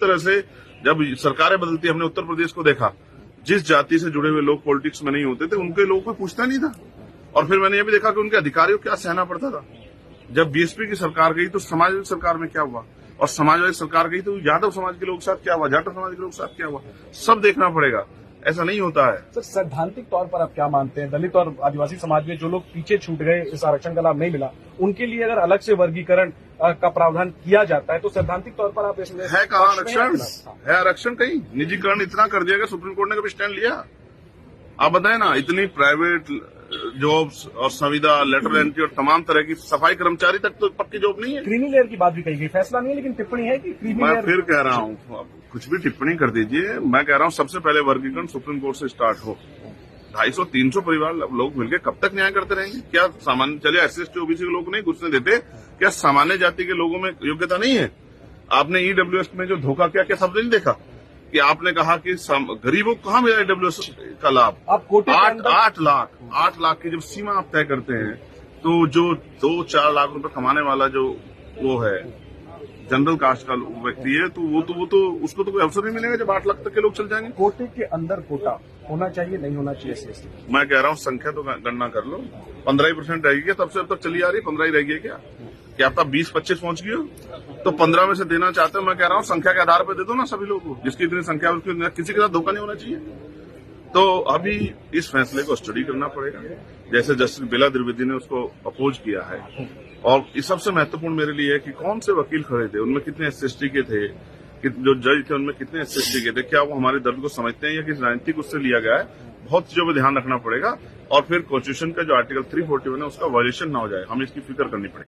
तरह से जब सरकारें बदलती, हमने उत्तर प्रदेश को देखा, जिस जाति से जुड़े हुए लोग पॉलिटिक्स में नहीं होते थे उनके लोगों को पूछता नहीं था। और फिर मैंने ये भी देखा कि उनके अधिकारियों को क्या सहना पड़ता था। जब बीएसपी की सरकार गई तो समाजवादी सरकार में क्या हुआ, और समाजवादी सरकार गई तो यादव समाज के लोगों के साथ क्या हुआ, जाटव समाज के लोगों के साथ क्या हुआ, सब देखना पड़ेगा। ऐसा नहीं होता है। सर, सैद्धांतिक तौर पर आप क्या मानते हैं, दलित और आदिवासी समाज में जो लोग पीछे छूट गए, इस आरक्षण का लाभ नहीं मिला, उनके लिए अगर अलग से वर्गीकरण का प्रावधान किया जाता है तो सैद्धांतिक तौर पर आप इसमें है कहाँ आरक्षण? है आरक्षण कहीं? निजीकरण इतना कर दिया गया, सुप्रीम कोर्ट ने कभी स्टैंड लिया? आप बताए ना, इतनी प्राइवेट जॉब्स और संविदा, लेटर एंट्री और तमाम तरह की सफाई कर्मचारी तक तो पक्की जॉब नहीं है। क्रीमी लेयर की बात भी कही गई, फैसला नहीं है लेकिन टिप्पणी है कि क्रीमी मैं लेयर। फिर कह रहा हूँ, कुछ भी टिप्पणी कर दीजिए, मैं कह रहा हूँ सबसे पहले वर्गीकरण सुप्रीम कोर्ट से स्टार्ट हो। 250-300 परिवार लोग मिलकर कब तक न्याय करते रहेंगे? क्या सामान्य, चलिए SC/ST OBC के लोग नहीं घुसने देते, क्या सामान्य जाति के लोगों में योग्यता नहीं है? आपने EWS में जो धोखा किया, क्या सबने नहीं देखा कि आपने कहा कि गरीबों को कहाँ मिला EWS का लाभ? आप कोटे 8 लाख की जब सीमा आप तय करते हैं तो जो 2-4 लाख रुपए कमाने वाला जो वो है जनरल कास्ट का व्यक्ति है, तो उसको तो कोई अवसर नहीं मिलेगा जब 8 लाख तक के लोग चल जाएंगे। कोटे के अंदर कोटा होना चाहिए, नहीं होना चाहिए SC/ST? मैं कह रहा हूँ संख्या तो गणना कर लो, 15% रहेगी क्या? तब से अब तक चली आ रही, 15 ही रहेगी क्या आप 20-25 पहुंच गई हो तो 15 में से देना चाहते हो? मैं कह रहा हूँ संख्या के आधार पर दे दो ना सभी लोगों को, जिसकी इतनी संख्या, किसी के साथ धोखा नहीं होना चाहिए। तो अभी इस फैसले को स्टडी करना पड़ेगा, जैसे जस्टिस बेला द्विवेदी ने उसको अपोज किया है। और इस सबसे महत्वपूर्ण मेरे लिए है कि कौन से वकील खड़े थे, उनमें कितने SC/ST के थे, जो जज थे उनमें कितने SC/ST के थे, क्या वो हमारे दर्द को समझते हैं या किस राजनीतिक उससे लिया गया है? बहुत चीजों पर ध्यान रखना पड़ेगा। और फिर कॉन्स्टिट्यूशन का जो आर्टिकल 341 है उसका वायलेशन ना हो जाए, हमें इसकी फिक्र करनी पड़ेगी।